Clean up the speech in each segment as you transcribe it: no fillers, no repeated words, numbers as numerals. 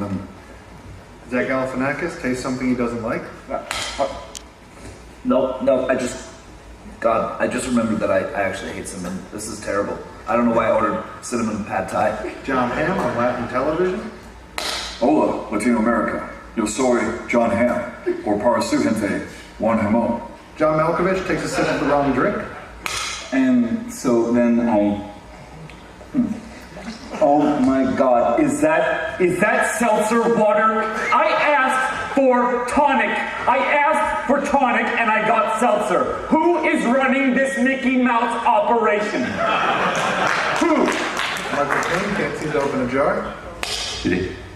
them. Zach Galifianakis taste something he doesn't like? No, I just remembered that I actually hate cinnamon. This is terrible. I don't know why I ordered cinnamon pad thai. John Hamm on Latin television? Hola, Latino America. Yo soy John Hamm, or para su gente, Juan Hamon. John Malkovich takes a sip of the wrong drink? And so then oh my God, is that seltzer water? I asked for tonic. And I got seltzer. Who is running this Mickey Mouse operation? Who? Michael Caine can't seem to open a jar?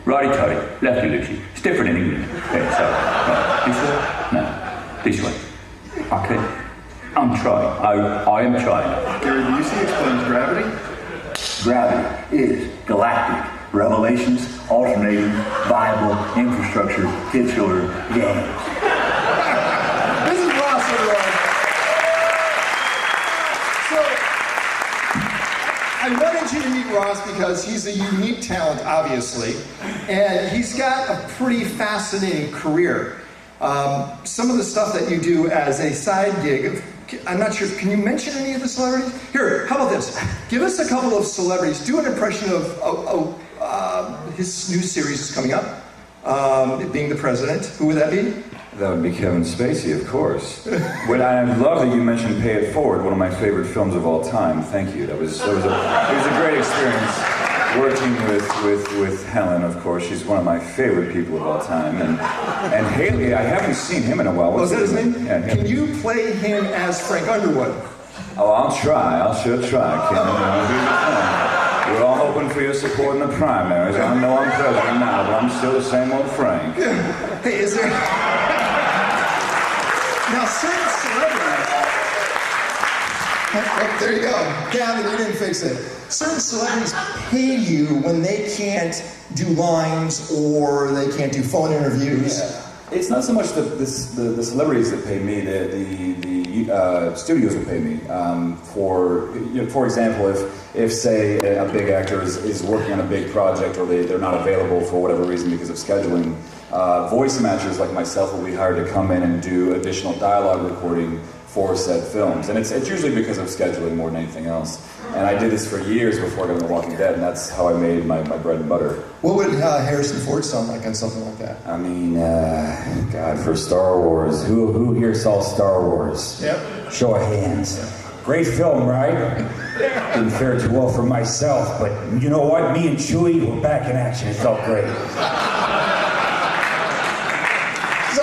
Righty-tighty, lefty-loosey. It's different in England. Okay, so, this way? No, this way. Okay, I'm trying. I am trying. Gary Busey explains gravity? Gravity is galactic revelations, alternating, viable infrastructure, titular games. This is Ross, everyone. So, I wanted you to meet Ross because he's a unique talent, obviously, and he's got a pretty fascinating career. Some of the stuff that you do as a side gig, I'm not sure, can you mention any of the celebrities? Here, how about this? Give us a couple of celebrities. Do an impression of his new series is coming up, being the president. Who would that be? That would be Kevin Spacey, of course. Well, I love that you mentioned Pay It Forward, one of my favorite films of all time. Thank you. It was a great experience working with Helen, of course. She's one of my favorite people of all time. And Haley, I haven't seen him in a while. What's that his name? Yeah, can you play him as Frank Underwood? Oh, I'll try. I'll sure try, Ken. We're all hoping for your support in the primaries. I know I'm president now, but I'm still the same old Frank. Hey, is there... Now, certain celebrities... Oh, there you go. Gavin, you didn't fix it. Certain celebrities pay you when they can't do lines or they can't do phone interviews. Yeah. It's not so much the celebrities that pay me. The studios will pay me. For example, if say a big actor is working on a big project or they're not available for whatever reason because of scheduling, voice matchers like myself will be hired to come in and do additional dialogue recording for said films. And it's usually because of scheduling more than anything else. And I did this for years before I got into The Walking Dead, and that's how I made my bread and butter. What would Harrison Ford sound like on something like that? I mean, God, for Star Wars, who here saw Star Wars? Yep. Show of hands. Great film, right? Didn't fare too well for myself, but you know what? Me and Chewie were back in action. It felt great. So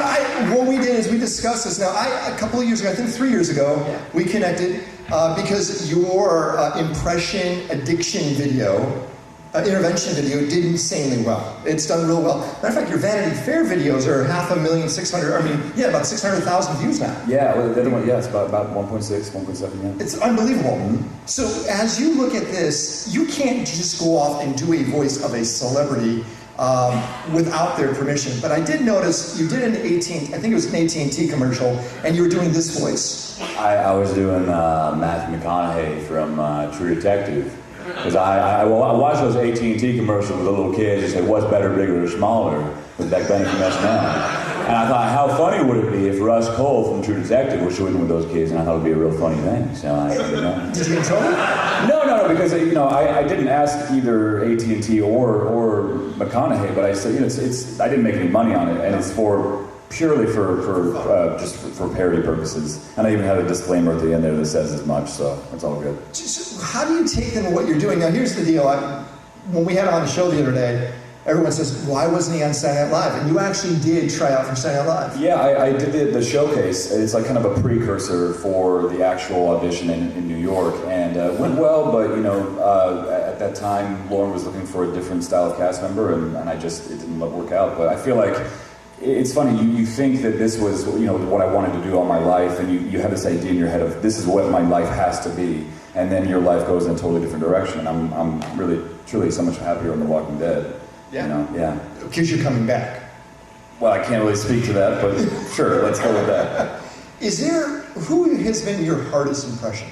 what we did is we discussed this. Now, a couple of years ago, I think 3 years ago, we connected because your impression addiction video, intervention video, did insanely well. It's done real well. Matter of fact, your Vanity Fair videos are about 600,000 views now. Yeah, well, the other one, it's about 1.6, 1.7, yeah. It's unbelievable. Mm-hmm. So as you look at this, you can't just go off and do a voice of a celebrity without their permission. But I did notice you did an I think it was an AT&T commercial, and you were doing this voice. I was doing Matthew McConaughey from True Detective. Because I watched those AT&T commercials with the little kids and say, what's better, bigger or smaller? With Beck Bennett from SNL. And I thought, how funny would it be if Russ Cole from True Detective was shooting with those kids? And I thought it would be a real funny thing. So Did you enjoy it? No, because I didn't ask either AT&T or McConaughey, but I said, I didn't make any money on it, and it's purely for just for parody purposes. And I even had a disclaimer at the end there that says as much, so it's all good. So how do you take them to what you're doing? Now, here's the deal. When we had him on the show the other day, everyone says, why wasn't he on Saturday Night Live? And you actually did try out for Saturday Night Live. Yeah, I did the showcase. It's like kind of a precursor for the actual audition in New York, and it went well, but at that time, Lauren was looking for a different style of cast member, and it didn't work out. But I feel like it's funny, you think that this was what I wanted to do all my life, and you have this idea in your head of this is what my life has to be, and then your life goes in a totally different direction. And I'm really, truly so much happier on The Walking Dead. Yeah? Yeah. Because you're coming back. Well, I can't really speak to that, but sure, let's go with that. Who has been your hardest impression?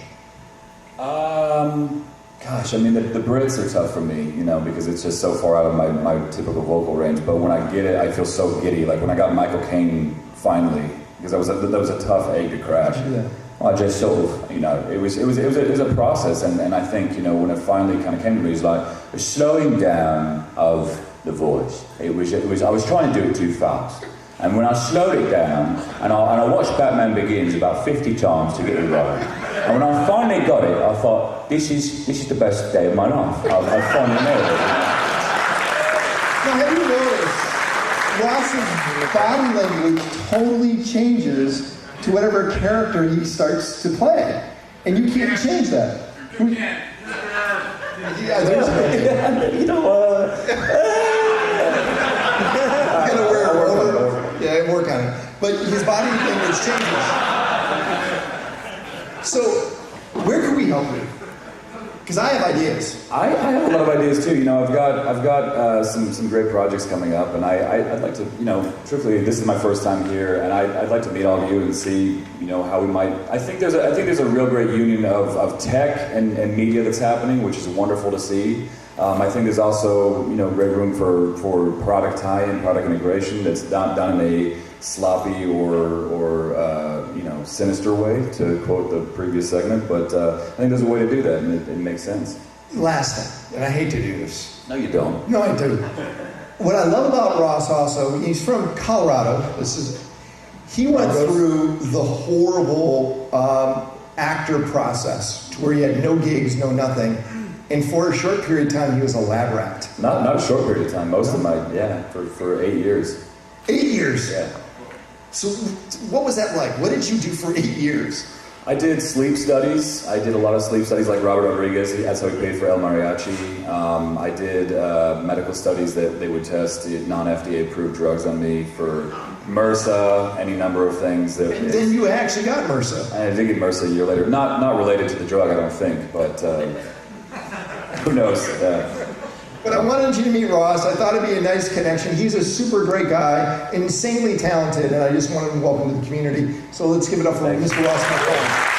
Gosh, I mean, the Brits are tough for me, you know, because it's just so far out of my typical vocal range. But when I get it, I feel so giddy. Like when I got Michael Caine finally, because that was a tough egg to crash. Well, I just sort of, you know, it was a process, and I think, you know, when it finally kind of came to me, it was like a slowing down of the voice. It was I was trying to do it too fast. And when I slowed it down, and I watched Batman Begins about 50 times to get it right. And when I finally got it, I thought, this is the best day of my life. I finally nailed it. Now, have you noticed Ross's body language totally changes to whatever character he starts to play, and you can't change that. Yeah, there's You know, you gotta wear it over. Yeah, work on it. But his body language changes. So, where can we help you? Because I have ideas. I have a lot of ideas too. You know, I've got some great projects coming up, and I'd like to, you know, truthfully, this is my first time here, and I'd like to meet all of you and see, you know, how we might. I think there's a real great union of tech and media that's happening, which is wonderful to see. I think there's also, you know, great room for product tie-in, product integration that's not done in a sloppy or you know, sinister way, to quote the previous segment. But I think there's a way to do that, and it makes sense. Last thing, and I hate to do this. No, you don't. No, I do. What I love about Ross also, he's from Colorado. He went through the horrible actor process to where he had no gigs, no nothing. And for a short period of time, he was a lab rat. Not a short period of time. Most of my, for 8 years. 8 years? Yeah. So what was that like? What did you do for 8 years? I did sleep studies. I did a lot of sleep studies like Robert Rodriguez. That's how he paid for El Mariachi. I did medical studies that they would test non-FDA approved drugs on me for MRSA, any number of things. And then you actually got MRSA. I did get MRSA a year later. Not related to the drug, I don't think, but who knows? But I wanted you to meet Ross. I thought it'd be a nice connection. He's a super great guy, insanely talented, and I just wanted to welcome to the community. So let's give it up for Mr. Ross McCollum.